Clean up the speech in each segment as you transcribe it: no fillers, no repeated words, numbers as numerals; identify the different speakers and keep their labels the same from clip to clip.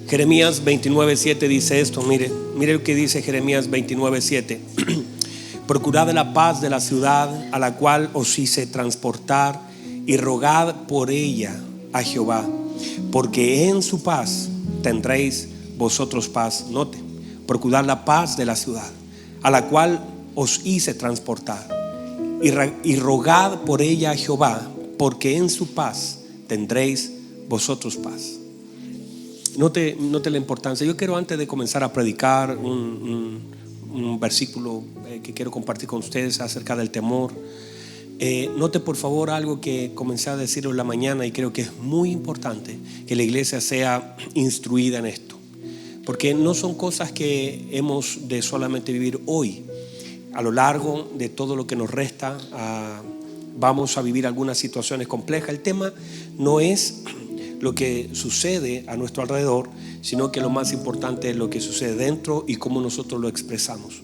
Speaker 1: Jeremías 29:7 dice esto. Mire lo que dice Jeremías 29:7. Procurad la paz de la ciudad a la cual os hice transportar, y rogad por ella a Jehová, porque en su paz tendréis vosotros paz. Note, procurad la paz de la ciudad a la cual os hice transportar, y rogad por ella a Jehová, porque en su paz tendréis vosotros paz. Note la importancia. Yo quiero, antes de comenzar a predicar, un versículo que quiero compartir con ustedes acerca del temor. Note por favor algo que comencé a decirlo en la mañana, y creo que es muy importante que la iglesia sea instruida en esto, porque no son cosas que hemos de solamente vivir hoy. A lo largo de todo lo que nos resta, vamos a vivir algunas situaciones complejas. El tema no es lo que sucede a nuestro alrededor, sino que lo más importante es lo que sucede dentro y cómo nosotros lo expresamos.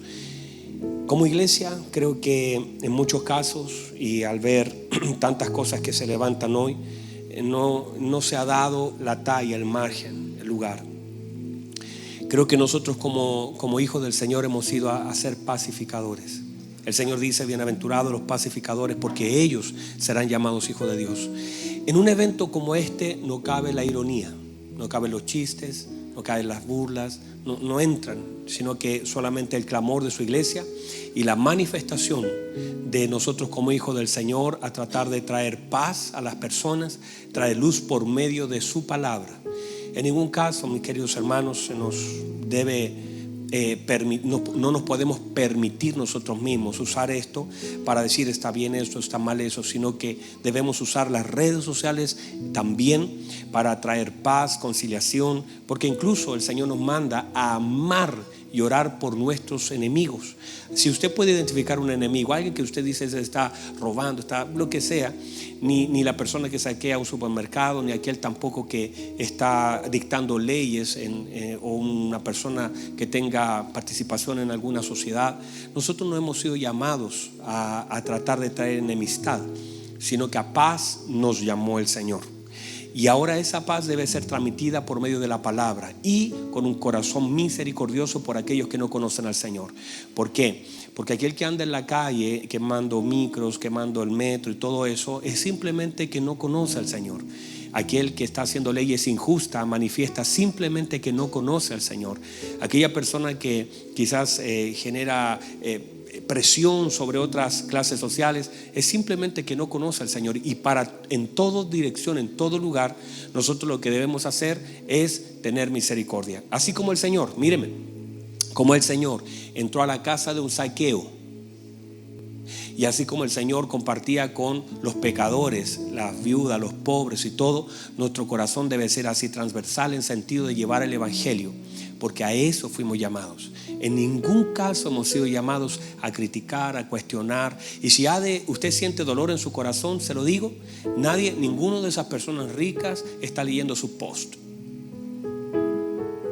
Speaker 1: Como iglesia, creo que en muchos casos, y al ver tantas cosas que se levantan hoy, no se ha dado la talla, el margen, el lugar. Creo que nosotros como hijos del Señor hemos ido a ser pacificadores. El Señor dice: bienaventurados los pacificadores, porque ellos serán llamados hijos de Dios. En un evento como este no cabe la ironía, no caben los chistes, no caben las burlas, no entran, sino que solamente el clamor de su iglesia y la manifestación de nosotros como hijos del Señor a tratar de traer paz a las personas, traer luz por medio de su palabra. En ningún caso, mis queridos hermanos, se nos debe no nos podemos permitir nosotros mismos usar esto para decir está bien esto, está mal eso, sino que debemos usar las redes sociales también para traer paz, conciliación, porque incluso el Señor nos manda a amar y orar por nuestros enemigos. Si usted puede identificar un enemigo, alguien que usted dice se está robando, está lo que sea, ni la persona que saquea un supermercado, ni aquel tampoco que está dictando leyes o una persona que tenga participación en alguna sociedad. Nosotros no hemos sido llamados a tratar de traer enemistad, sino que a paz nos llamó el Señor. Y ahora esa paz debe ser transmitida por medio de la palabra y con un corazón misericordioso por aquellos que no conocen al Señor. ¿Por qué? Porque aquel que anda en la calle quemando micros, quemando el metro y todo eso, es simplemente que no conoce al Señor. Aquel que está haciendo leyes injustas manifiesta simplemente que no conoce al Señor. Aquella persona que quizás genera presión sobre otras clases sociales, es simplemente que no conoce al Señor. Y en toda dirección, en todo lugar, nosotros lo que debemos hacer es tener misericordia. Así como el Señor, míreme, como el Señor entró a la casa de un Zaqueo, y así como el Señor compartía con los pecadores, las viudas, los pobres y todo, nuestro corazón debe ser así, transversal, en sentido de llevar el evangelio, porque a eso fuimos llamados. En ningún caso hemos sido llamados a criticar, a cuestionar. Y si usted siente dolor en su corazón, se lo digo, ninguno de esas personas ricas está leyendo su post.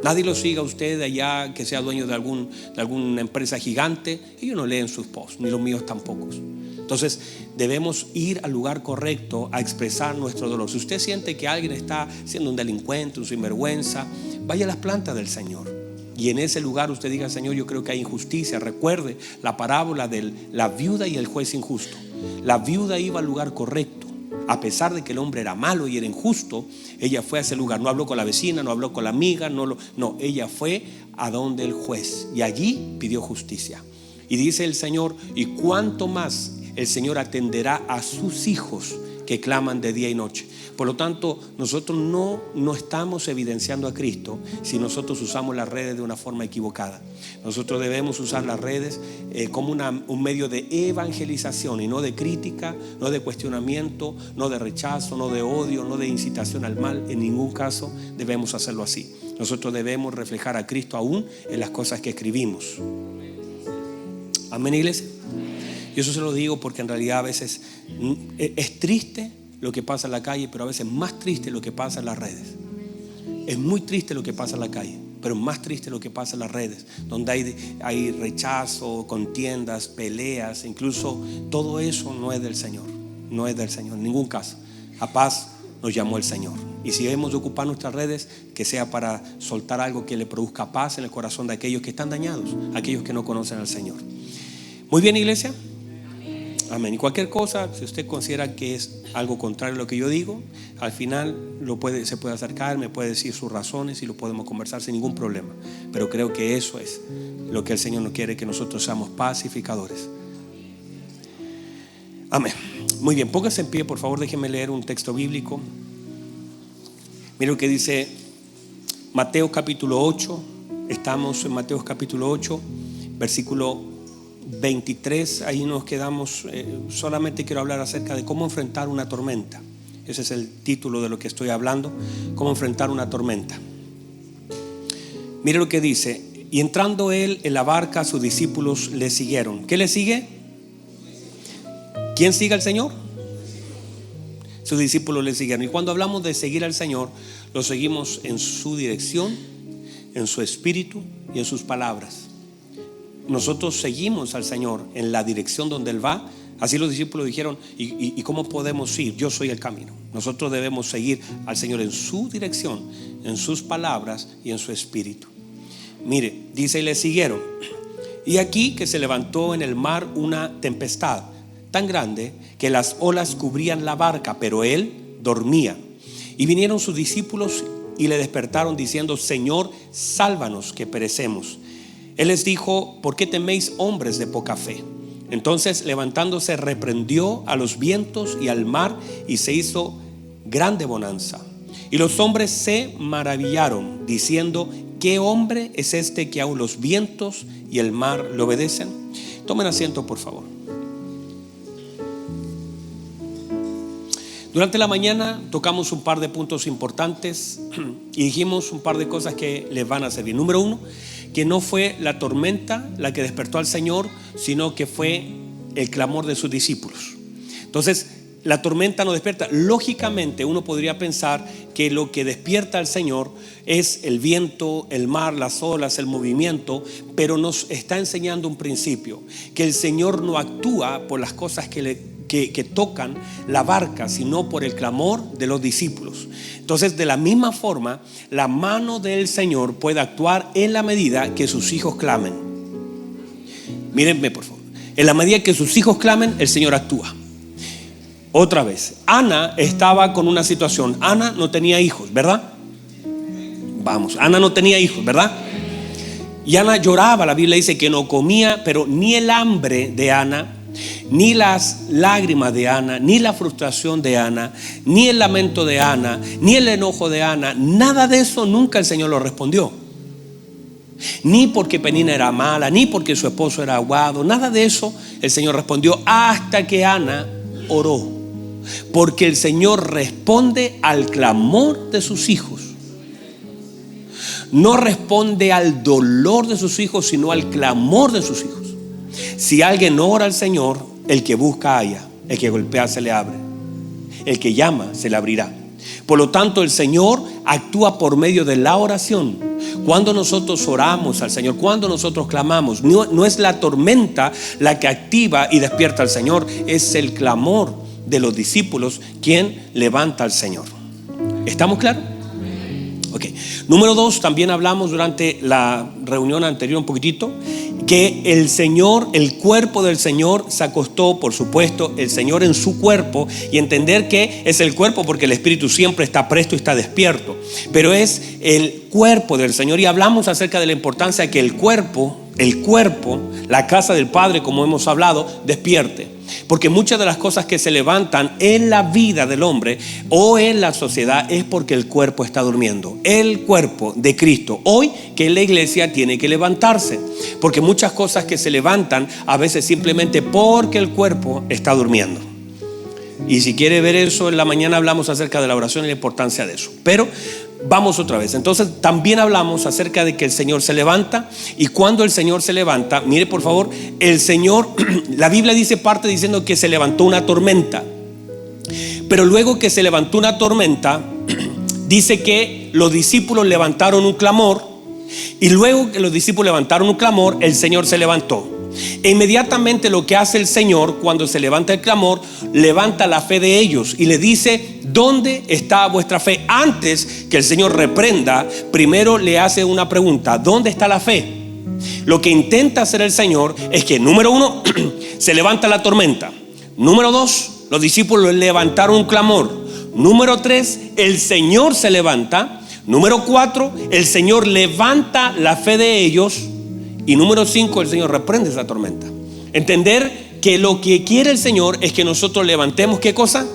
Speaker 1: Nadie lo siga a usted de allá, que sea dueño de alguna empresa gigante. Ellos no leen sus posts, ni los míos tampoco. Entonces debemos ir al lugar correcto a expresar nuestro dolor. Si usted siente que alguien está siendo un delincuente, un sinvergüenza, vaya a las plantas del Señor. Y en ese lugar usted diga: Señor, yo creo que hay injusticia. Recuerde la parábola de la viuda y el juez injusto. La viuda iba al lugar correcto. A pesar de que el hombre era malo y era injusto, ella fue a ese lugar. No habló con la vecina, no habló con la amiga, no, ella fue a donde el juez, y allí pidió justicia. Y dice el Señor: y cuánto más el Señor atenderá a sus hijos que claman de día y noche. Por lo tanto, nosotros no estamos evidenciando a Cristo si nosotros usamos las redes de una forma equivocada. Nosotros debemos usar las redes como un medio de evangelización, y no de crítica, no de cuestionamiento, no de rechazo, no de odio, no de incitación al mal. En ningún caso debemos hacerlo así. Nosotros debemos reflejar a Cristo aún en las cosas que escribimos. Amén, iglesia. Y eso se lo digo porque en realidad a veces es triste lo que pasa en la calle, pero a veces más triste lo que pasa en las redes. Es muy triste lo que pasa en la calle, pero más triste lo que pasa en las redes, donde hay rechazo, contiendas, peleas, incluso todo eso no es del Señor. No es del Señor, en ningún caso. A paz nos llamó el Señor. Y si hemos de ocupar nuestras redes, que sea para soltar algo que le produzca paz en el corazón de aquellos que están dañados, aquellos que no conocen al Señor. Muy bien, iglesia. Amén. Y cualquier cosa, si usted considera que es algo contrario a lo que yo digo, al final se puede acercar, me puede decir sus razones y lo podemos conversar sin ningún problema. Pero creo que eso es lo que el Señor nos quiere, que nosotros seamos pacificadores. Amén. Muy bien, póngase en pie, por favor, déjeme leer un texto bíblico. Mira lo que dice Mateo capítulo 8. Estamos en Mateo capítulo 8, versículo 23. Ahí nos quedamos. Solamente quiero hablar acerca de cómo enfrentar una tormenta. Ese es el título de lo que estoy hablando. Cómo enfrentar una tormenta. Mire lo que dice: y entrando él en la barca, sus discípulos le siguieron. ¿Qué le sigue? ¿Quién sigue al Señor? Sus discípulos le siguieron. Y cuando hablamos de seguir al Señor, lo seguimos en su dirección, en su espíritu y en sus palabras. Nosotros seguimos al Señor en la dirección donde Él va. Así los discípulos dijeron: ¿y cómo podemos ir? Yo soy el camino. Nosotros debemos seguir al Señor en su dirección, en sus palabras y en su espíritu. Mire, dice: y le siguieron. Y aquí que se levantó en el mar una tempestad tan grande que las olas cubrían la barca, pero él dormía. Y vinieron sus discípulos y le despertaron diciendo: Señor, sálvanos, que perecemos. Él les dijo: ¿por qué teméis, hombres de poca fe? Entonces, levantándose, reprendió a los vientos y al mar, y se hizo grande bonanza. Y los hombres se maravillaron, diciendo: ¿qué hombre es este que aun los vientos y el mar le obedecen? Tomen asiento, por favor. Durante la mañana tocamos un par de puntos importantes y dijimos un par de cosas que les van a servir. Número uno, que no fue la tormenta la que despertó al Señor, sino que fue el clamor de sus discípulos. Entonces, la tormenta no despierta. Lógicamente uno podría pensar que lo que despierta al Señor es el viento, el mar, las olas, el movimiento, pero nos está enseñando un principio: que el Señor no actúa por las cosas que tocan la barca, sino por el clamor de los discípulos. Entonces, de la misma forma, la mano del Señor puede actuar en la medida que sus hijos clamen. Mírenme, por favor. En la medida que sus hijos clamen, el Señor actúa. Otra vez, Ana estaba con una situación. Ana no tenía hijos, ¿verdad? Vamos, Ana no tenía hijos, ¿verdad? Y Ana lloraba. La Biblia dice que no comía, pero ni el hambre de Ana, ni las lágrimas de Ana, ni la frustración de Ana, ni el lamento de Ana, ni el enojo de Ana, nada de eso nunca el Señor lo respondió. Ni porque Penina era mala, ni porque su esposo era aguado, nada de eso el Señor respondió, hasta que Ana oró. Porque el Señor responde al clamor de sus hijos. No responde al dolor de sus hijos, sino al clamor de sus hijos. Si alguien ora al Señor, el que busca halla, el que golpea se le abre, el que llama se le abrirá. Por lo tanto, el Señor actúa por medio de la oración. Cuando nosotros oramos al Señor, cuando nosotros clamamos, no es la tormenta la que activa y despierta al Señor, es el clamor de los discípulos quien levanta al Señor. ¿Estamos claros? Ok. Número 2, también hablamos durante la reunión anterior un poquitito, que el Señor, el cuerpo del Señor se acostó, por supuesto, el Señor en su cuerpo, y entender que es el cuerpo porque el Espíritu siempre está presto y está despierto, pero es el cuerpo del Señor. Y hablamos acerca de la importancia de que el cuerpo, la casa del Padre, como hemos hablado, despierte. Porque muchas de las cosas que se levantan en la vida del hombre o en la sociedad es porque el cuerpo está durmiendo. El cuerpo de Cristo hoy, que en la iglesia, tiene que levantarse. Porque muchas cosas que se levantan a veces simplemente porque el cuerpo está durmiendo. Y si quiere ver eso, en la mañana hablamos acerca de la oración y la importancia de eso. Pero vamos otra vez. Entonces también hablamos acerca de que el Señor se levanta. Y cuando el Señor se levanta, mire por favor, el Señor, la Biblia dice, parte diciendo que se levantó una tormenta. Pero luego que se levantó una tormenta, dice que los discípulos levantaron un clamor. Y luego que los discípulos levantaron un clamor, el Señor se levantó. E inmediatamente lo que hace el Señor cuando se levanta el clamor, levanta la fe de ellos y le dice: ¿dónde está vuestra fe? Antes que el Señor reprenda, primero le hace una pregunta: ¿dónde está la fe? Lo que intenta hacer el Señor es que, número uno, se levanta la tormenta. Número dos, los discípulos levantaron un clamor. Número tres, el Señor se levanta. Número cuatro, el Señor levanta la fe de ellos. Y número cinco, el Señor reprende esa tormenta. Entender que lo que quiere el Señor es que nosotros levantemos, ¿qué cosa?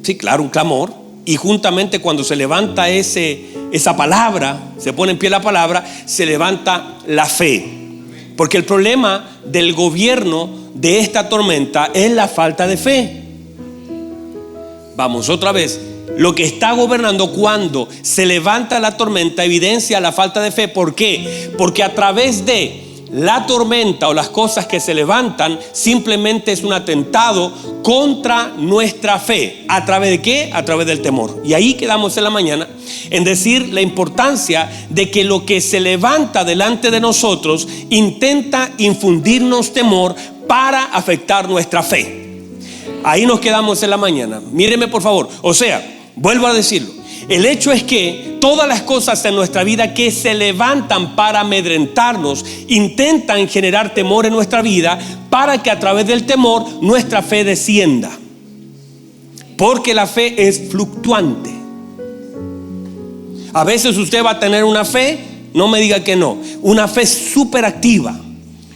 Speaker 1: Sí, claro, un clamor. Y juntamente cuando se levanta esa palabra, se pone en pie la palabra, se levanta la fe. Porque el problema del gobierno de esta tormenta es la falta de fe. Vamos otra vez. Lo que está gobernando cuando se levanta la tormenta evidencia la falta de fe. ¿Por qué? Porque a través de la tormenta o las cosas que se levantan, simplemente es un atentado contra nuestra fe. ¿A través de qué? A través del temor. Y ahí quedamos en la mañana en decir la importancia de que lo que se levanta delante de nosotros intenta infundirnos temor para afectar nuestra fe. Ahí nos quedamos en la mañana. Míreme por favor. O sea, vuelvo a decirlo, el hecho es que todas las cosas en nuestra vida que se levantan para amedrentarnos intentan generar temor en nuestra vida para que a través del temor nuestra fe descienda. Porque la fe es fluctuante. A veces usted va a tener una fe, no me diga que no, una fe súper activa,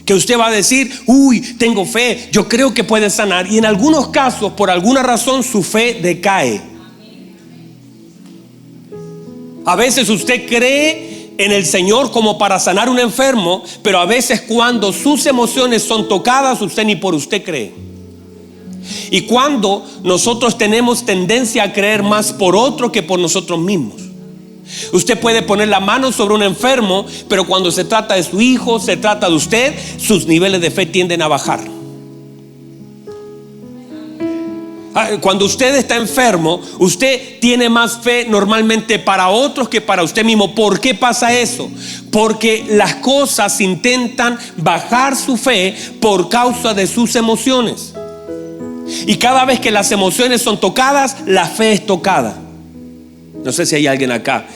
Speaker 1: que usted va a decir: uy, tengo fe, yo creo que puede sanar. Y en algunos casos, por alguna razón, su fe decae. A veces usted cree en el Señor como para sanar un enfermo, pero a veces cuando sus emociones son tocadas, usted ni por usted cree. Y cuando nosotros tenemos tendencia a creer más por otro que por nosotros mismos. Usted puede poner la mano sobre un enfermo, pero cuando se trata de su hijo, se trata de usted, sus niveles de fe tienden a bajar. Cuando usted está enfermo, usted tiene más fe normalmente para otros que para usted mismo. ¿Por qué pasa eso? Porque las cosas intentan bajar su fe por causa de sus emociones. Y cada vez que las emociones son tocadas, la fe es tocada. No sé si hay alguien acá.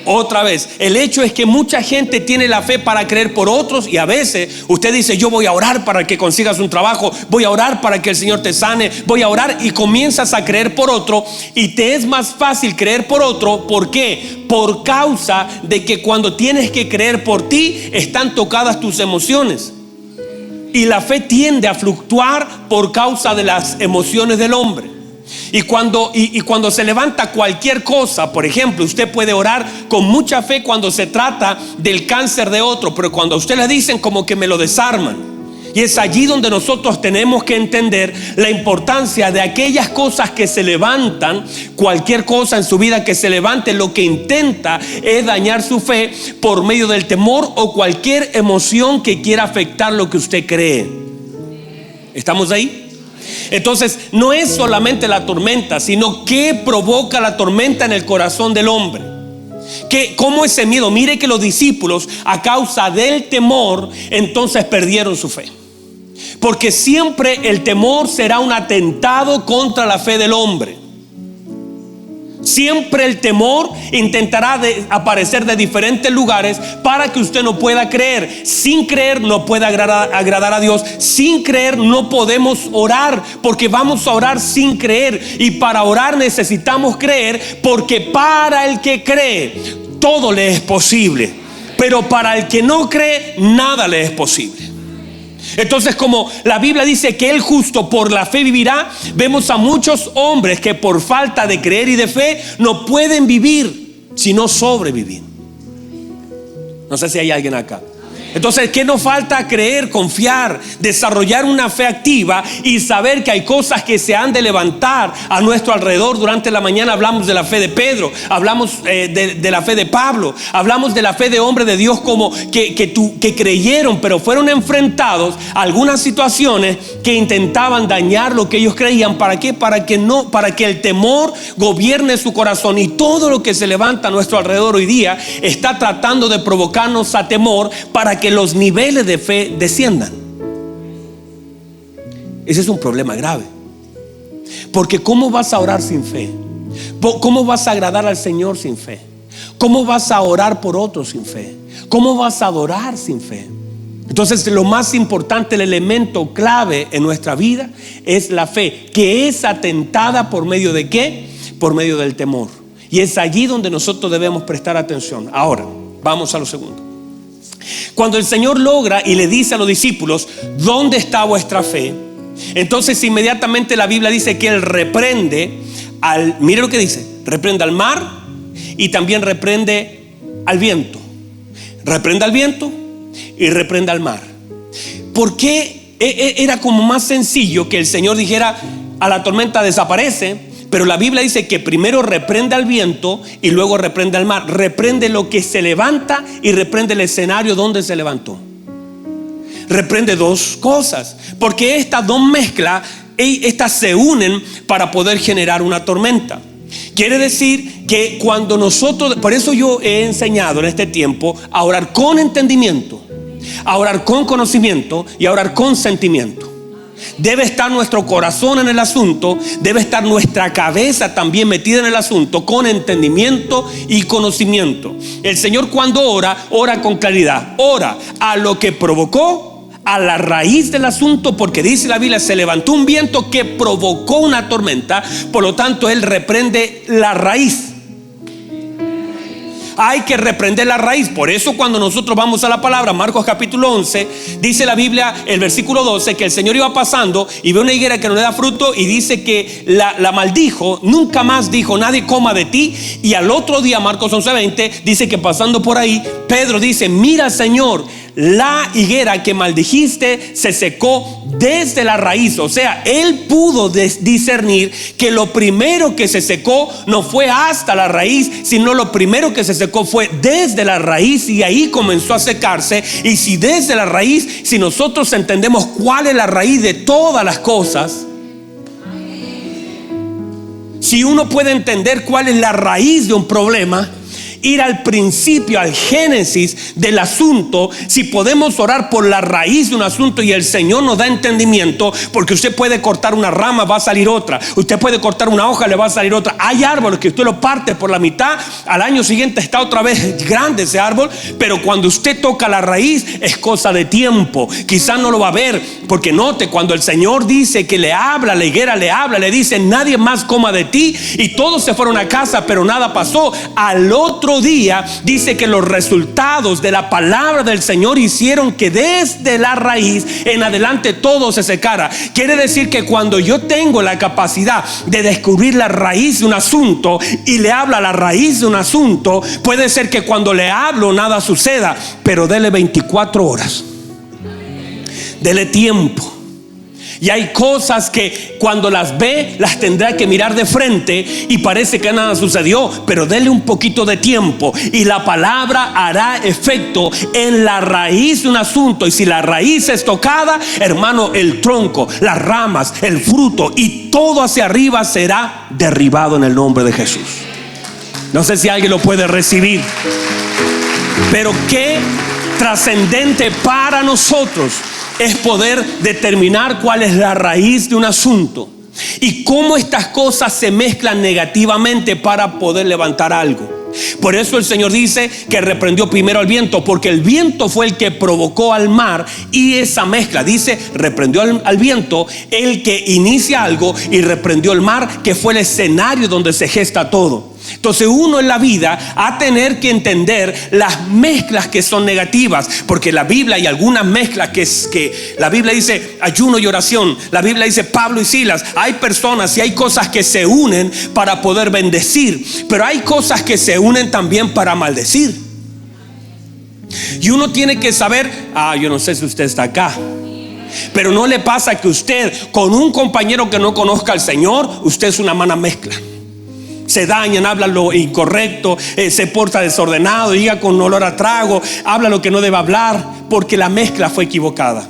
Speaker 1: Otra vez, el hecho es que mucha gente tiene la fe para creer por otros, y a veces usted dice: yo voy a orar para que consigas un trabajo, voy a orar para que el Señor te sane, voy a orar, y comienzas a creer por otro, y te es más fácil creer por otro. ¿Por qué? Por causa de que cuando tienes que creer por ti, están tocadas tus emociones. Y la fe tiende a fluctuar por causa de las emociones del hombre. Y cuando se levanta cualquier cosa, por ejemplo, usted puede orar con mucha fe cuando se trata del cáncer de otro, pero cuando a usted le dicen, como que me lo desarman. Y es allí donde nosotros tenemos que entender la importancia de aquellas cosas que se levantan. Cualquier cosa en su vida que se levante, lo que intenta es dañar su fe por medio del temor o cualquier emoción que quiera afectar lo que usted cree. ¿Estamos ahí? Entonces, no es solamente la tormenta, sino qué provoca la tormenta en el corazón del hombre. ¿Cómo ese miedo? Mire que los discípulos, a causa del temor, entonces perdieron su fe. Porque siempre el temor será un atentado contra la fe del hombre. Siempre el temor intentará aparecer de diferentes lugares para que usted no pueda creer. Sin creer no puede agradar a Dios. Sin creer no podemos orar, porque vamos a orar sin creer. Y para orar necesitamos creer, porque para el que cree todo le es posible, pero para el que no cree nada le es posible. Entonces, como la Biblia dice que el justo por la fe vivirá, vemos a muchos hombres que por falta de creer y de fe no pueden vivir, sino sobrevivir. No sé si hay alguien acá. Entonces, ¿qué nos falta? Creer, confiar, desarrollar una fe activa y saber que hay cosas que se han de levantar a nuestro alrededor. Durante la mañana hablamos de la fe de Pedro, hablamos de la fe de Pablo, hablamos de la fe de hombres de Dios como que creyeron, pero fueron enfrentados a algunas situaciones que intentaban dañar lo que ellos creían. ¿Para qué? Para que el temor gobierne su corazón. Y todo lo que se levanta a nuestro alrededor hoy día está tratando de provocarnos a temor para que los niveles de fe desciendan. Ese es un problema grave. Porque ¿cómo vas a orar sin fe? ¿Cómo vas a agradar al Señor sin fe? ¿Cómo vas a orar por otros sin fe? ¿Cómo vas a adorar sin fe? Entonces, lo más importante, el elemento clave en nuestra vida es la fe, que es atentada por medio de ¿qué? Por medio del temor. Y es allí donde nosotros debemos prestar atención. Ahora, vamos a lo segundo. Cuando el Señor logra y le dice a los discípulos: ¿dónde está vuestra fe? Entonces inmediatamente la Biblia dice que Él reprende mire lo que dice: reprende al mar y también reprende al viento. Reprende al viento y reprende al mar. ¿Por qué? Era como más sencillo que el Señor dijera a la tormenta: desaparece. Pero la Biblia dice que primero reprende al viento y luego reprende al mar. Reprende lo que se levanta y reprende el escenario donde se levantó. Reprende dos cosas, porque estas dos mezclas, estas se unen para poder generar una tormenta. Quiere decir que cuando nosotros, por eso yo he enseñado en este tiempo a orar con entendimiento, a orar con conocimiento y a orar con sentimiento. Debe estar nuestro corazón en el asunto, debe estar nuestra cabeza también metida en el asunto, con entendimiento y conocimiento. El Señor, cuando ora, ora con claridad, ora a lo que provocó, a la raíz del asunto, porque dice la Biblia: se levantó un viento que provocó una tormenta. Por lo tanto, Él reprende la raíz. Hay que reprender la raíz. Por eso cuando nosotros vamos a la palabra, Marcos capítulo 11, dice la Biblia, el versículo 12, que el Señor iba pasando y ve una higuera que no le da fruto, y dice que la maldijo. Nunca más dijo: nadie coma de ti. Y al otro día, Marcos 11:20, dice que pasando por ahí, Pedro dice: mira, Señor, la higuera que maldijiste se secó desde la raíz. O sea, él pudo discernir que lo primero que se secó no fue hasta la raíz, sino lo primero que se secó fue desde la raíz, y ahí comenzó a secarse. Y si desde la raíz, si nosotros entendemos cuál es la raíz de todas las cosas, si uno puede entender cuál es la raíz de un problema, ir al principio, al génesis del asunto, si podemos orar por la raíz de un asunto y el Señor nos da entendimiento, porque usted puede cortar una rama, va a salir otra. Usted puede cortar una hoja, le va a salir otra. Hay árboles que usted lo parte por la mitad, al año siguiente está otra vez grande ese árbol, pero cuando usted toca la raíz es cosa de tiempo. Quizás no lo va a ver, porque note, cuando el Señor dice que le habla, la higuera le habla, le dice: nadie más coma de ti, y todos se fueron a casa, pero nada pasó. Al otro día dice que los resultados de la palabra del Señor hicieron que desde la raíz en adelante todo se secara. Quiere decir que cuando yo tengo la capacidad de descubrir la raíz de un asunto y le hablo a la raíz de un asunto, puede ser que cuando le hablo nada suceda, pero dele 24 horas, dele tiempo. Y hay cosas que cuando las ve, las tendrá que mirar de frente y parece que nada sucedió, pero dele un poquito de tiempo y la palabra hará efecto en la raíz de un asunto. Y si la raíz es tocada, hermano, el tronco, las ramas, el fruto y todo hacia arriba será derribado en el nombre de Jesús. No sé si alguien lo puede recibir, pero qué trascendente para nosotros es poder determinar cuál es la raíz de un asunto y cómo estas cosas se mezclan negativamente para poder levantar algo. Por eso el Señor dice que reprendió primero al viento, porque el viento fue el que provocó al mar, y esa mezcla, dice, reprendió al viento, el que inicia algo, y reprendió el mar, que fue el escenario donde se gesta todo. Entonces uno en la vida a tener que entender las mezclas que son negativas, porque la Biblia hay algunas mezclas que la Biblia dice ayuno y oración, la Biblia dice Pablo y Silas. Hay personas y hay cosas que se unen para poder bendecir, pero hay cosas que se unen también para maldecir. Y uno tiene que saber, yo no sé si usted está acá, pero no le pasa que usted con un compañero que no conozca al Señor, usted es una mala mezcla. Se dañan, habla lo incorrecto, se porta desordenado, llega con olor a trago, habla lo que no debe hablar, porque la mezcla fue equivocada.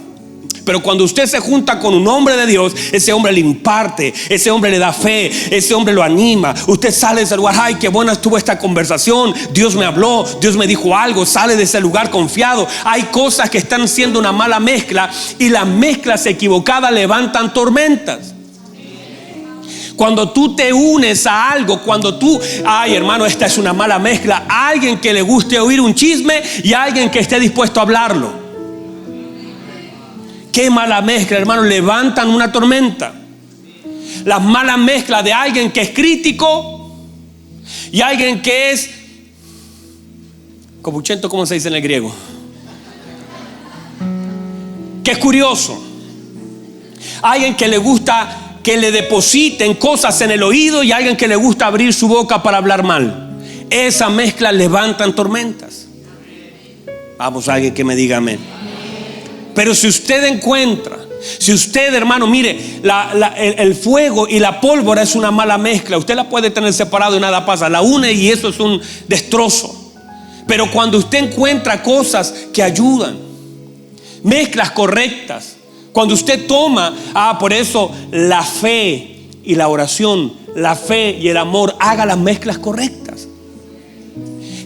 Speaker 1: Pero cuando usted se junta con un hombre de Dios, ese hombre le imparte, ese hombre le da fe, ese hombre lo anima. Usted sale de ese lugar: ay, qué buena estuvo esta conversación, Dios me habló, Dios me dijo algo. Sale de ese lugar confiado. Hay cosas que están siendo una mala mezcla, y las mezclas equivocadas levantan tormentas. Cuando tú te unes a algo, cuando tú, ay hermano, esta es una mala mezcla. Alguien que le guste oír un chisme y alguien que esté dispuesto a hablarlo. Qué mala mezcla, hermano, levantan una tormenta. Las malas mezclas de alguien que es crítico y alguien que es copuchento, ¿cómo se dice en el griego? Que es curioso. Alguien que le gusta que le depositen cosas en el oído y alguien que le gusta abrir su boca para hablar mal. Esa mezcla levantan tormentas. Vamos, alguien que me diga amén. Pero si usted encuentra, si usted, hermano, mire, el fuego y la pólvora es una mala mezcla. Usted la puede tener separado y nada pasa. La une y eso es un destrozo. Pero cuando usted encuentra cosas que ayudan, mezclas correctas, cuando usted toma, por eso la fe y la oración, la fe y el amor, haga las mezclas correctas.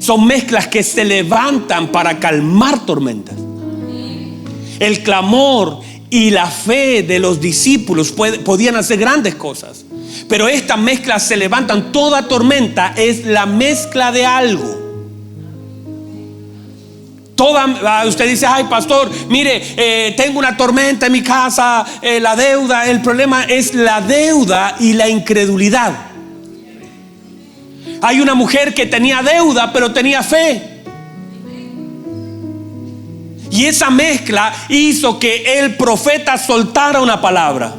Speaker 1: Son mezclas que se levantan para calmar tormentas. El clamor y la fe de los discípulos podían hacer grandes cosas, pero estas mezclas se levantan. Toda tormenta es la mezcla de algo. Usted dice, ay pastor, mire, tengo una tormenta en mi casa, la deuda. El problema es la deuda y la incredulidad. Hay una mujer que tenía deuda pero tenía fe, y esa mezcla hizo que el profeta soltara una palabra.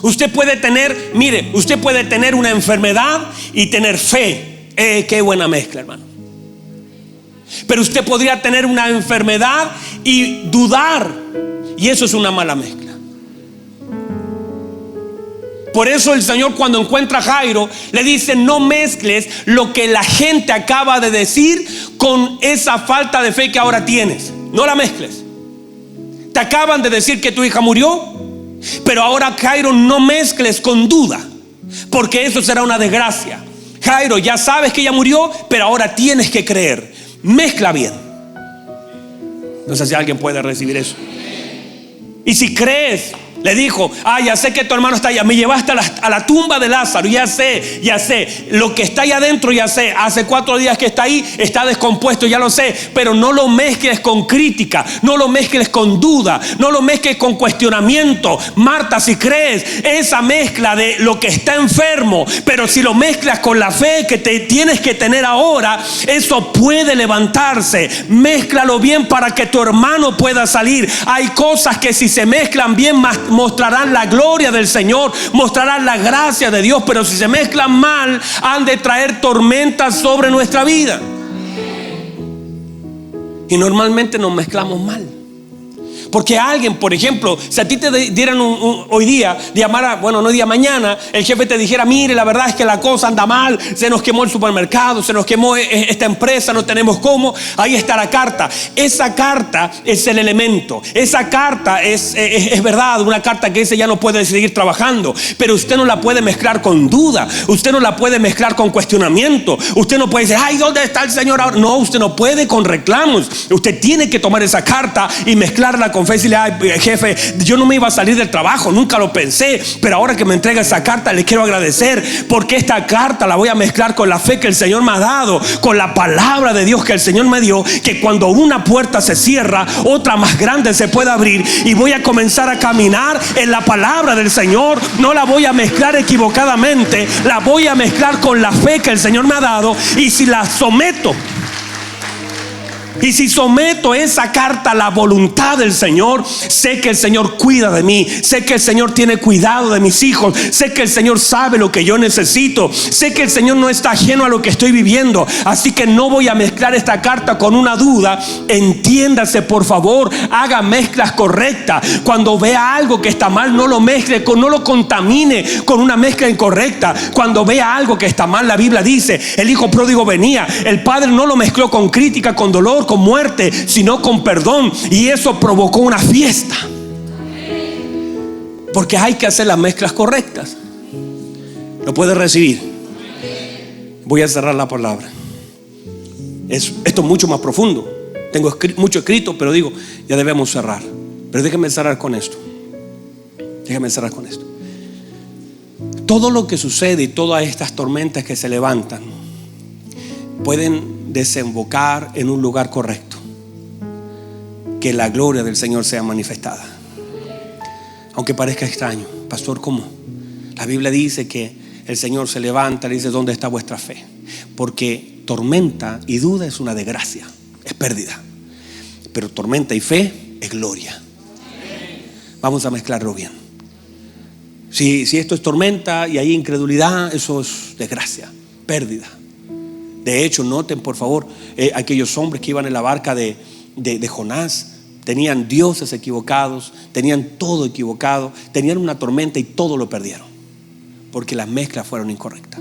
Speaker 1: Usted puede tener, mire, usted puede tener una enfermedad y tener fe. Qué buena mezcla, hermano. Pero usted podría tener una enfermedad y dudar, y eso es una mala mezcla. Por eso el Señor, cuando encuentra a Jairo, le dice: no mezcles lo que la gente acaba de decir con esa falta de fe que ahora tienes. No la mezcles. Te acaban de decir que tu hija murió, pero ahora, Jairo, no mezcles con duda, porque eso será una desgracia. Jairo, ya sabes que ella murió, pero ahora tienes que creer. Mezcla bien. No sé si alguien puede recibir eso. Y si crees, le dijo: ya sé que tu hermano está allá. Me llevaste a la tumba de Lázaro. Ya sé. Lo que está allá adentro, ya sé. Hace 4 días que está ahí, está descompuesto, ya lo sé. Pero no lo mezcles con crítica, no lo mezcles con duda, no lo mezcles con cuestionamiento. Marta, si crees, esa mezcla de lo que está enfermo, pero si lo mezclas con la fe que te tienes que tener ahora, eso puede levantarse. Mézclalo bien para que tu hermano pueda salir. Hay cosas que si se mezclan bien, mostrarán la gloria del Señor, mostrarán la gracia de Dios, pero si se mezclan mal, han de traer tormentas sobre nuestra vida. Y normalmente nos mezclamos mal. Porque alguien, por ejemplo, si a ti te dieran hoy día, llamara, bueno, no día, mañana, el jefe te dijera: mire, la verdad es que la cosa anda mal, se nos quemó el supermercado, se nos quemó esta empresa, no tenemos cómo. Ahí está la carta. Esa carta es el elemento. Esa carta es verdad, una carta que dice: ya no puede seguir trabajando. Pero usted no la puede mezclar con duda, usted no la puede mezclar con cuestionamiento. Usted no puede decir: ay, ¿dónde está el Señor ahora? No, usted no puede con reclamos. Usted tiene que tomar esa carta y mezclarla con fe y decirle: ay, jefe, yo no me iba a salir del trabajo, nunca lo pensé, pero ahora que me entrega esa carta le quiero agradecer, porque esta carta la voy a mezclar con la fe que el Señor me ha dado, con la palabra de Dios que el Señor me dio, que cuando una puerta se cierra, otra más grande se puede abrir, y voy a comenzar a caminar en la palabra del Señor. No la voy a mezclar equivocadamente, la voy a mezclar con la fe que el Señor me ha dado. Y si la someto, y si someto esa carta a la voluntad del Señor, sé que el Señor cuida de mí, sé que el Señor tiene cuidado de mis hijos, sé que el Señor sabe lo que yo necesito, sé que el Señor no está ajeno a lo que estoy viviendo. Así que no voy a mezclar esta carta con una duda. Entiéndase, por favor, haga mezclas correctas. Cuando vea algo que está mal, no lo mezcle, no lo contamine con una mezcla incorrecta. Cuando vea algo que está mal, la Biblia dice: el hijo pródigo venía, el padre no lo mezcló con crítica, con dolor, con muerte, sino con perdón, y eso provocó una fiesta. Porque hay que hacer las mezclas correctas. ¿Lo puede recibir? Voy a cerrar la palabra. Esto es mucho más profundo. Tengo mucho escrito, pero digo, ya debemos cerrar. Pero déjenme cerrar con esto. Todo lo que sucede y todas estas tormentas que se levantan pueden desembocar en un lugar correcto, que la gloria del Señor sea manifestada. Aunque parezca extraño, pastor, ¿cómo? La Biblia dice que el Señor se levanta y dice: ¿dónde está vuestra fe? Porque tormenta y duda es una desgracia, es pérdida. Pero tormenta y fe es gloria. Vamos a mezclarlo bien. Si esto es tormenta y hay incredulidad, eso es desgracia, pérdida. De hecho, noten por favor, aquellos hombres que iban en la barca de Jonás tenían dioses equivocados, tenían todo equivocado, tenían una tormenta y todo lo perdieron, porque las mezclas fueron incorrectas.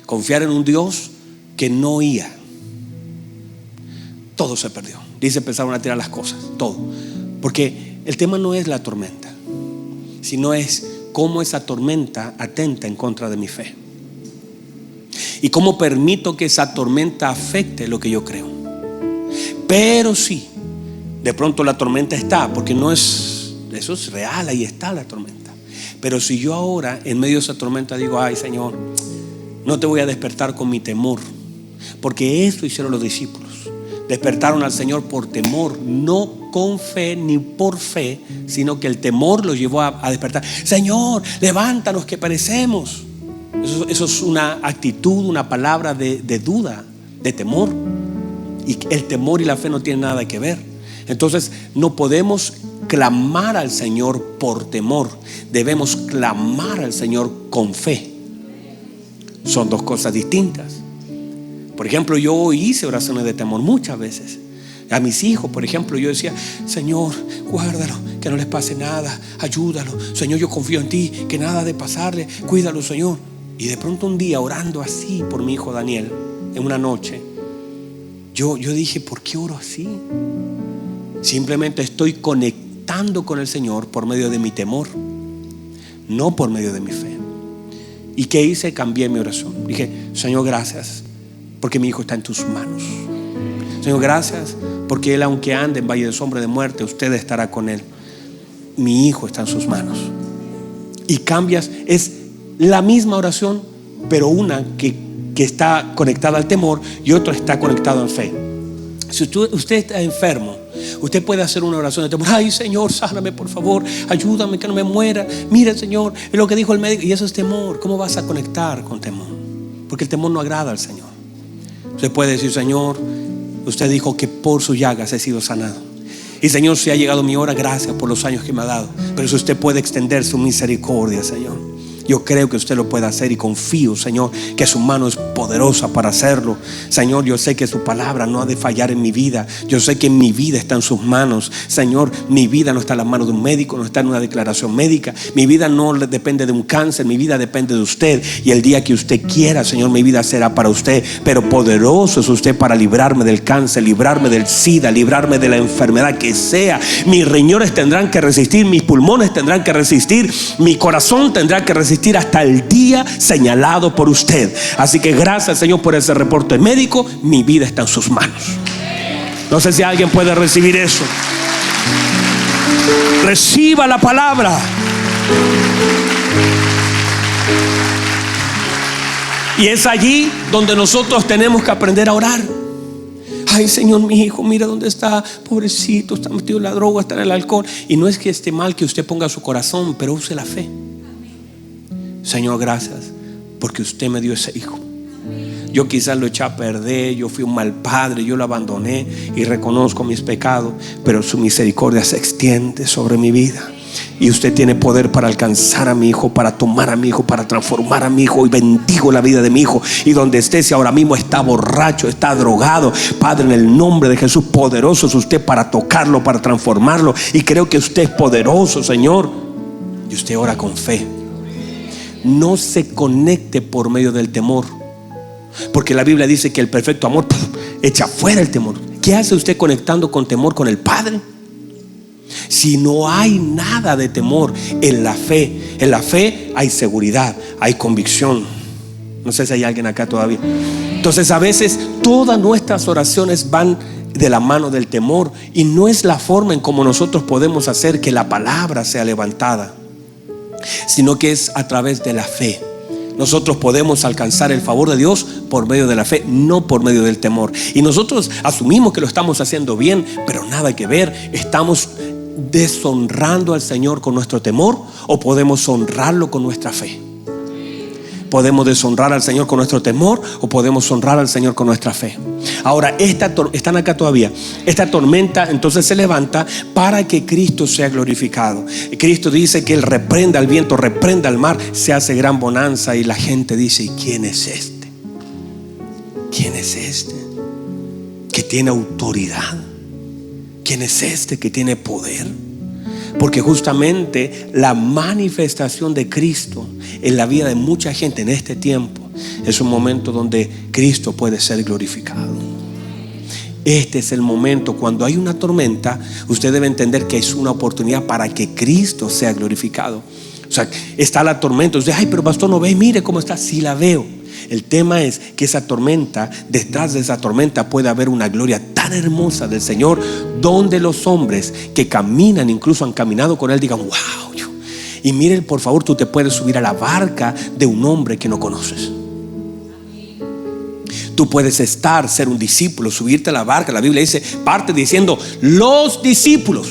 Speaker 1: Confiar en un Dios que no oía, todo se perdió. Dice, empezaron a tirar las cosas, todo. Porque el tema no es la tormenta, sino es cómo esa tormenta atenta en contra de mi fe, y cómo permito que esa tormenta afecte lo que yo creo. Pero sí, de pronto la tormenta está, porque no es, eso es real, ahí está la tormenta. Pero si yo ahora en medio de esa tormenta digo: ay Señor, no te voy a despertar con mi temor, porque esto hicieron los discípulos, despertaron al Señor por temor, no con fe ni por fe, sino que el temor los llevó a despertar. Señor, levántanos que perecemos. Eso es una actitud, una palabra de duda, de temor. Y el temor y la fe no tienen nada que ver. Entonces no podemos clamar al Señor por temor, debemos clamar al Señor con fe. Son dos cosas distintas. Por ejemplo, yo hice oraciones de temor muchas veces. A mis hijos, por ejemplo, yo decía: Señor, guárdalo, que no les pase nada, ayúdalo, Señor, yo confío en ti, que nada de pasarle, cuídalo, Señor. Y de pronto un día, orando así por mi hijo Daniel, en una noche, yo dije: ¿por qué oro así? Simplemente estoy conectando con el Señor por medio de mi temor, no por medio de mi fe. ¿Y qué hice? Cambié mi oración. Dije: Señor, gracias, porque mi hijo está en tus manos. Señor, gracias, porque él, aunque ande en valle de sombra de muerte, usted estará con él. Mi hijo está en sus manos. Y cambias, es la misma oración, pero una que está conectada al temor y otra está conectada en fe. Si usted está enfermo, usted puede hacer una oración de temor: ay Señor, sáname por favor, ayúdame que no me muera, mira Señor, es lo que dijo el médico. Y eso es temor. ¿Cómo vas a conectar con temor? Porque el temor no agrada al Señor. Usted puede decir: Señor, usted dijo que por sus llagas he sido sanado. Y Señor, si ha llegado mi hora, gracias por los años que me ha dado. Pero si usted puede extender su misericordia, Señor, yo creo que usted lo puede hacer, y confío, Señor, que su mano es poderosa para hacerlo. Señor, yo sé que su palabra no ha de fallar en mi vida. Yo sé que mi vida está en sus manos. Señor, mi vida no está en las manos de un médico, no está en una declaración médica. Mi vida no depende de un cáncer, mi vida depende de usted. Y el día que usted quiera, Señor, mi vida será para usted. Pero poderoso es usted para librarme del cáncer, librarme del SIDA, librarme de la enfermedad que sea. Mis riñones tendrán que resistir, mis pulmones tendrán que resistir, mi corazón tendrá que resistir hasta el día señalado por usted. Así que gracias, Señor, por ese reporte médico. Mi vida está en sus manos. No sé si alguien puede recibir eso. Reciba la palabra. Y es allí donde nosotros tenemos que aprender a orar. Ay Señor, mi hijo, mira dónde está, pobrecito, está metido en la droga, está en el alcohol. Y no es que esté mal que usted ponga su corazón, pero use la fe. Señor, gracias porque usted me dio ese hijo. Yo quizás lo eché a perder, yo fui un mal padre, yo lo abandoné y reconozco mis pecados, pero su misericordia se extiende sobre mi vida. Y usted tiene poder para alcanzar a mi hijo, para tomar a mi hijo, para transformar a mi hijo. Y bendigo la vida de mi hijo. Y donde esté, si ahora mismo está borracho, está drogado, Padre, en el nombre de Jesús, poderoso es usted para tocarlo, para transformarlo. Y creo que usted es poderoso, Señor. Y usted ora con fe. No se conecte por medio del temor, porque la Biblia dice que el perfecto amor echa fuera el temor. ¿Qué hace usted conectando con temor con el Padre? Si no hay nada de temor en la fe hay seguridad, hay convicción. No sé si hay alguien acá todavía. Entonces a veces todas nuestras oraciones van de la mano del temor, y no es la forma en como nosotros podemos hacer que la palabra sea levantada, sino que es a través de la fe. Nosotros podemos alcanzar el favor de Dios por medio de la fe, no por medio del temor. Y nosotros asumimos que lo estamos haciendo bien, pero nada que ver. ¿Estamos deshonrando al Señor con nuestro temor o podemos honrarlo con nuestra fe? Podemos deshonrar al Señor con nuestro temor o podemos honrar al Señor con nuestra fe. Ahora, están acá todavía. Esta tormenta entonces se levanta para que Cristo sea glorificado. Cristo dice que Él reprenda al viento, reprenda al mar, se hace gran bonanza. Y la gente dice: ¿y quién es este? ¿Quién es este que tiene autoridad? ¿Quién es este que tiene poder? Porque justamente la manifestación de Cristo en la vida de mucha gente en este tiempo es un momento donde Cristo puede ser glorificado. Este es el momento. Cuando hay una tormenta, usted debe entender que es una oportunidad para que Cristo sea glorificado. O sea, está la tormenta. Usted: ay, pero pastor, no ve, mire cómo está. Sí la veo. El tema es que esa tormenta, detrás de esa tormenta puede haber una gloria tan hermosa del Señor, donde los hombres que caminan, incluso han caminado con Él, digan: wow. Y miren, por favor, tú te puedes subir a la barca de un hombre que no conoces. Tú puedes ser un discípulo, subirte a la barca. La Biblia dice, parte diciendo: los discípulos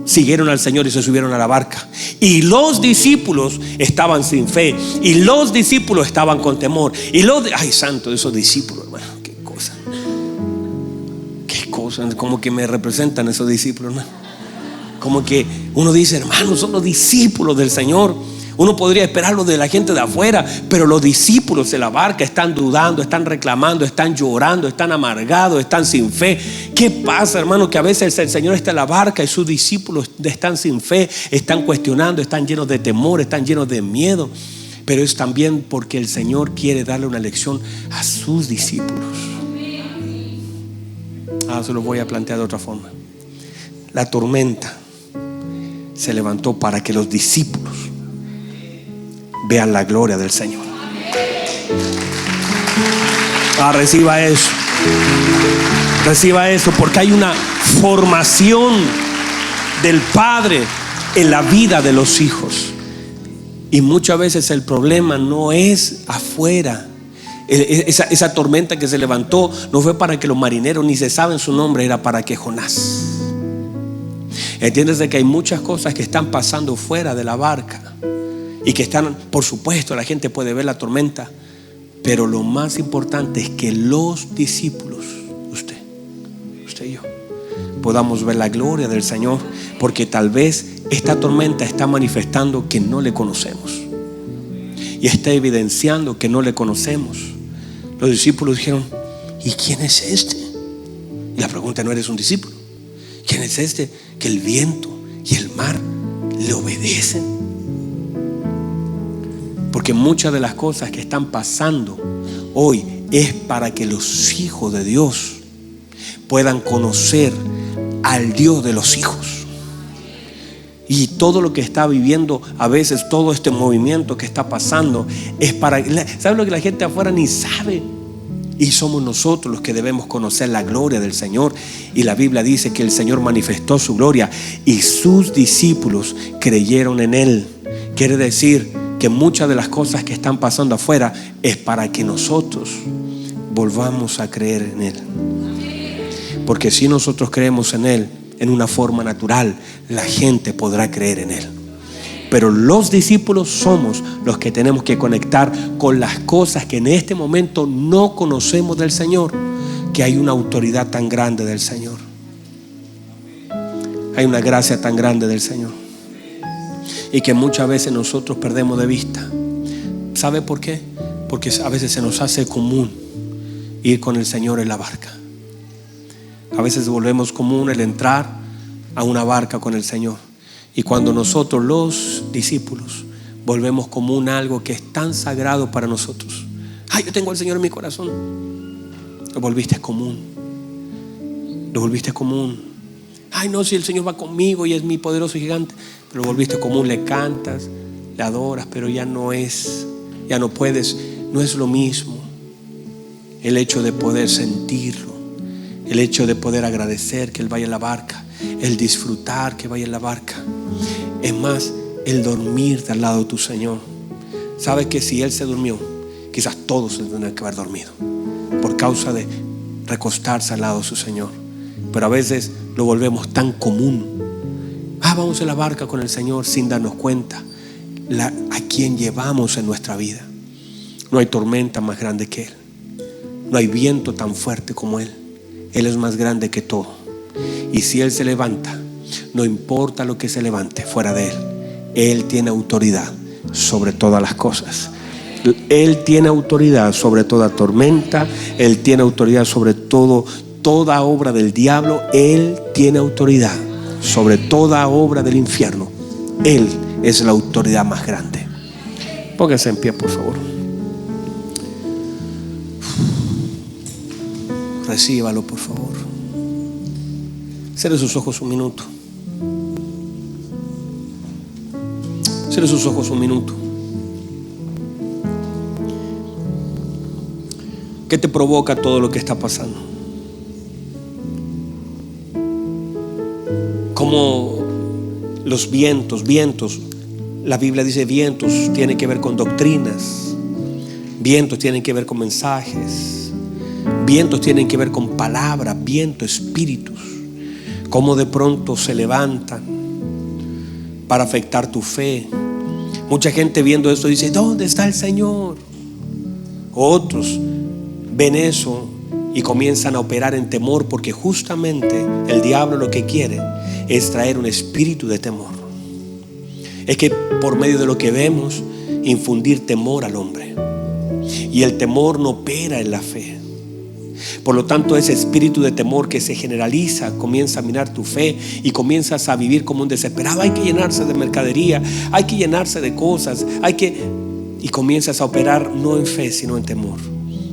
Speaker 1: siguieron al Señor y se subieron a la barca. Y los discípulos estaban sin fe. Y los discípulos estaban con temor. Ay, santo, de esos discípulos, hermano, qué cosa. Qué cosa, como que me representan esos discípulos, hermano. Como que uno dice: hermano, son los discípulos del Señor. Uno podría esperarlo de la gente de afuera, pero los discípulos de la barca están dudando, están reclamando, están llorando, están amargados, están sin fe. ¿Qué pasa, hermano? Que a veces el Señor está en la barca y sus discípulos están sin fe, están cuestionando, están llenos de temor, están llenos de miedo. Pero es también porque el Señor quiere darle una lección a sus discípulos. Se lo voy a plantear de otra forma. La tormenta se levantó para que los discípulos vean la gloria del Señor. Reciba eso. Reciba eso, porque hay una formación del Padre en la vida de los hijos. Y muchas veces el problema no es afuera. Esa tormenta que se levantó no fue para que los marineros, ni se saben su nombre, era para que Jonás. Entiendes de que hay muchas cosas que están pasando fuera de la barca y que están, por supuesto, la gente puede ver la tormenta, pero lo más importante es que los discípulos, usted y yo, podamos ver la gloria del Señor, porque tal vez esta tormenta está manifestando que no le conocemos y está evidenciando que no le conocemos. Los discípulos dijeron: ¿y quién es este? Y la pregunta no: ¿eres un discípulo? ¿Quién es este que el viento y el mar le obedecen? Porque muchas de las cosas que están pasando hoy es para que los hijos de Dios puedan conocer al Dios de los hijos. Y todo lo que está viviendo, a veces todo este movimiento que está pasando, es para, ¿sabe lo que la gente afuera ni sabe? Y somos nosotros los que debemos conocer la gloria del Señor. Y la Biblia dice que el Señor manifestó su gloria y sus discípulos creyeron en Él. Quiere decir que muchas de las cosas que están pasando afuera es para que nosotros volvamos a creer en Él. Porque si nosotros creemos en Él en una forma natural, la gente podrá creer en Él. Pero los discípulos somos los que tenemos que conectar con las cosas que en este momento no conocemos del Señor, que hay una autoridad tan grande del Señor. Hay una gracia tan grande del Señor. Y que muchas veces nosotros perdemos de vista. ¿Sabe por qué? Porque a veces se nos hace común ir con el Señor en la barca. A veces volvemos común el entrar a una barca con el Señor. Y cuando nosotros los discípulos volvemos común algo que es tan sagrado para nosotros. Ay, yo tengo al Señor en mi corazón. Lo volviste común. Lo volviste común. Ay, no, si el Señor va conmigo y es mi poderoso gigante. Pero lo volviste común, le cantas, le adoras, pero ya no puedes, no es lo mismo. El hecho de poder sentirlo, el hecho de poder agradecer que Él vaya en la barca, el disfrutar que vaya en la barca, es más, el dormir al lado de tu Señor. sabe que si él se durmió, quizás todos se tendrían que haber dormido por causa de recostarse al lado de su Señor. Pero a veces lo volvemos tan común. Vamos en la barca con el Señor sin darnos cuenta a quien llevamos en nuestra vida. No hay tormenta más grande que Él. No hay viento tan fuerte como Él. Él es más grande que todo. Y si Él se levanta, no importa lo que se levante fuera de Él, Él tiene autoridad sobre todas las cosas. Él tiene autoridad sobre toda tormenta. Él tiene autoridad sobre toda obra del diablo. Él tiene autoridad sobre toda obra del infierno. Él es la autoridad más grande. Póngase en pie, por favor. Recíbalo, por favor. Cierre sus ojos un minuto. Cierre sus ojos un minuto. ¿Qué te provoca todo lo que está pasando? Como los vientos, la Biblia dice vientos tienen que ver con doctrinas, vientos tienen que ver con mensajes, vientos tienen que ver con palabras, vientos, espíritus, como de pronto se levantan para afectar tu fe. Mucha gente viendo esto dice: ¿dónde está el Señor? Otros ven eso y comienzan a operar en temor, porque justamente el diablo lo que quiere es traer un espíritu de temor. Es que por medio de lo que vemos, infundir temor al hombre, y el temor no opera en la fe. Por lo tanto, ese espíritu de temor que se generaliza comienza a minar tu fe y comienzas a vivir como un desesperado. Hay que llenarse de mercadería, hay que llenarse de cosas, y comienzas a operar no en fe sino en temor.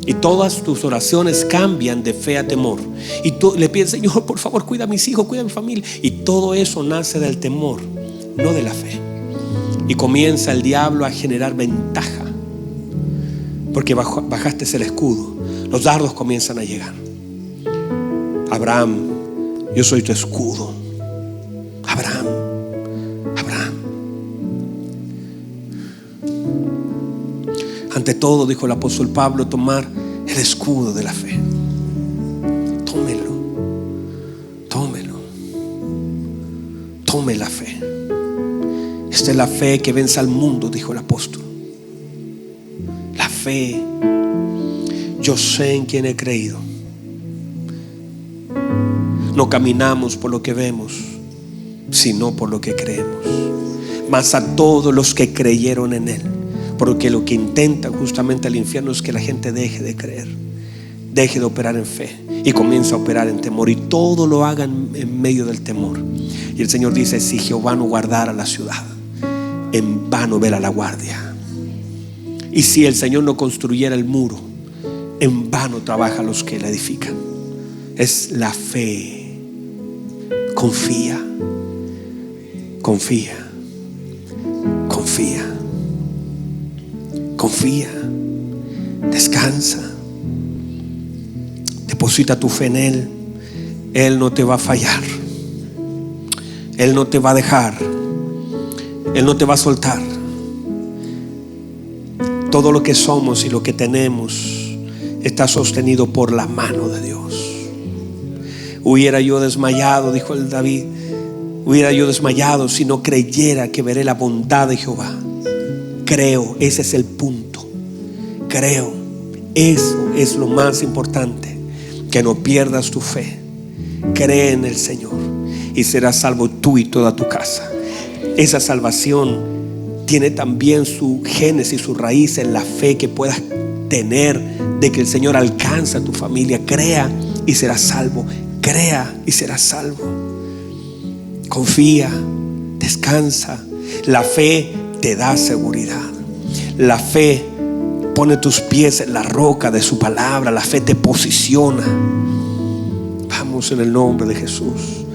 Speaker 1: Y todas tus oraciones cambian de fe a temor. Y tú le pides: Señor, por favor, cuida a mis hijos, cuida a mi familia. Y todo eso nace del temor, no de la fe. Y comienza el diablo a generar ventaja, porque bajaste el escudo. Los dardos comienzan a llegar. Abraham, yo soy tu escudo. Abraham. Ante todo, dijo el apóstol Pablo, tomar el escudo de la fe. Tome la fe. Esta es la fe que vence al mundo, dijo el apóstol. La fe. Yo sé en quién he creído. No caminamos por lo que vemos, sino por lo que creemos. Mas a todos los que creyeron en Él, porque lo que intenta justamente el infierno es que la gente deje de creer, deje de operar en fe y comienza a operar en temor, y todo lo hagan en medio del temor. Y el Señor dice: si Jehová no guardara la ciudad, en vano vela la guardia. Y si el Señor no construyera el muro, en vano trabajan los que la edifican. Es la fe. Confía. Descansa. Deposita tu fe en Él. Él no te va a fallar. Él no te va a dejar. Él no te va a soltar. Todo lo que somos y lo que tenemos está sostenido por la mano de Dios. Hubiera yo desmayado, dijo el David, hubiera yo desmayado si no creyera que veré la bondad de Jehová. Creo, ese es el punto. Creo, eso es lo más importante. Que no pierdas tu fe. Cree en el Señor y serás salvo tú y toda tu casa. Esa salvación tiene también su génesis, su raíz en la fe que puedas tener de que el Señor alcanza a tu familia. Crea y serás salvo. Crea y serás salvo. Confía, descansa. La fe te da seguridad. La fe pone tus pies en la roca de su palabra. La fe te posiciona. Vamos, en el nombre de Jesús.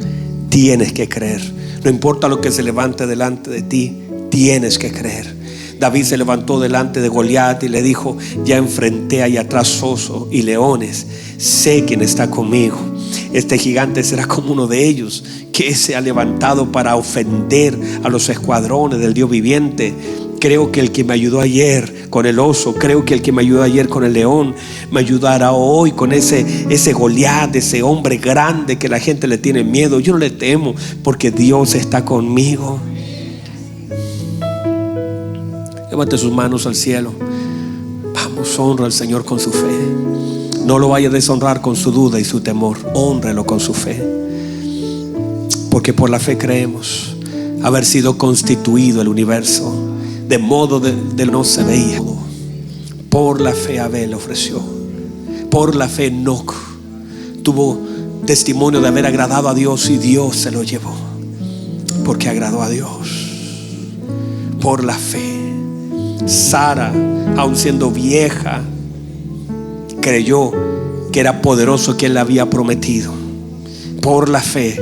Speaker 1: Tienes que creer. No importa lo que se levante delante de ti, tienes que creer. David se levantó delante de Goliat y le dijo: ya enfrenté allá atrás osos y leones. Sé quién está conmigo. Este gigante será como uno de ellos, que se ha levantado para ofender a los escuadrones del Dios viviente. Creo que el que me ayudó ayer con el oso, creo que el que me ayudó ayer con el león, me ayudará hoy con ese Goliat, ese hombre grande que la gente le tiene miedo. Yo no le temo porque Dios está conmigo. Levante sus manos al cielo. Vamos, honra al Señor con su fe. No lo vaya a deshonrar con su duda y su temor. Hónrelo con su fe, porque por la fe creemos haber sido constituido el universo de modo de no se veía. Por la fe Abel ofreció. Por la fe Enoc tuvo testimonio de haber agradado a Dios y Dios se lo llevó, porque agradó a Dios. Por la fe Sara, aun siendo vieja, creyó que era poderoso quien le había prometido. Por la fe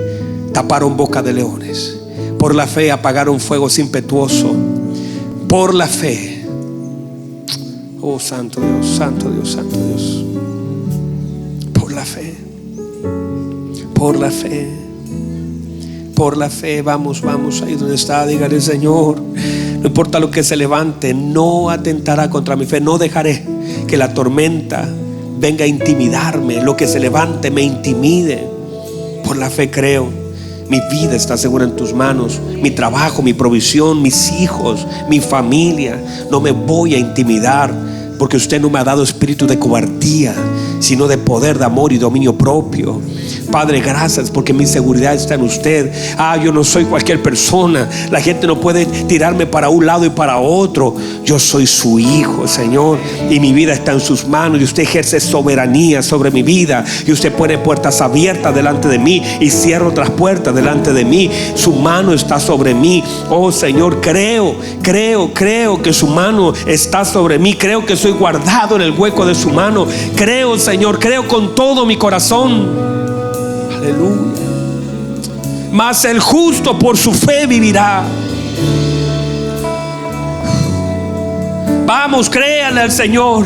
Speaker 1: taparon boca de leones. Por la fe apagaron fuegos impetuosos. Por la fe, oh santo Dios, santo Dios, santo Dios. Por la fe, por la fe, por la fe. Vamos ahí donde está, dígale: Señor, no importa lo que se levante, no atentará contra mi fe. No dejaré que la tormenta venga a intimidarme, lo que se levante me intimide. Por la fe creo, mi vida está segura en tus manos, mi trabajo, mi provisión, mis hijos, mi familia. No me voy a intimidar, porque usted no me ha dado espíritu de cobardía, sino de poder, de amor y dominio propio. Padre, gracias porque mi seguridad está en usted. Yo no soy cualquier persona. La gente no puede tirarme para un lado y para otro. Yo soy su hijo, Señor, y mi vida está en sus manos, y usted ejerce soberanía sobre mi vida, y usted pone puertas abiertas delante de mí y cierra otras puertas delante de mí. Su mano está sobre mí. Oh Señor, creo que su mano está sobre mí. Creo que soy guardado en el hueco de su mano. Creo, Señor, creo con todo mi corazón. Aleluya. Mas el justo por su fe vivirá. Vamos, créanle al Señor.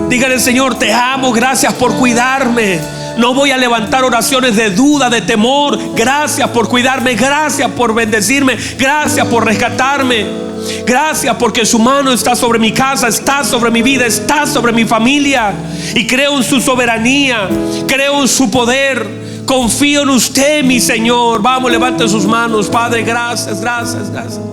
Speaker 1: Díganle: Señor, te amo, gracias por cuidarme. No voy a levantar oraciones de duda, de temor. Gracias por cuidarme, gracias por bendecirme, gracias por rescatarme. Gracias porque su mano está sobre mi casa, está sobre mi vida, está sobre mi familia. Y creo en su soberanía, creo en su poder. Confío en usted, mi Señor. Vamos, levanten sus manos. Padre, gracias, gracias, gracias.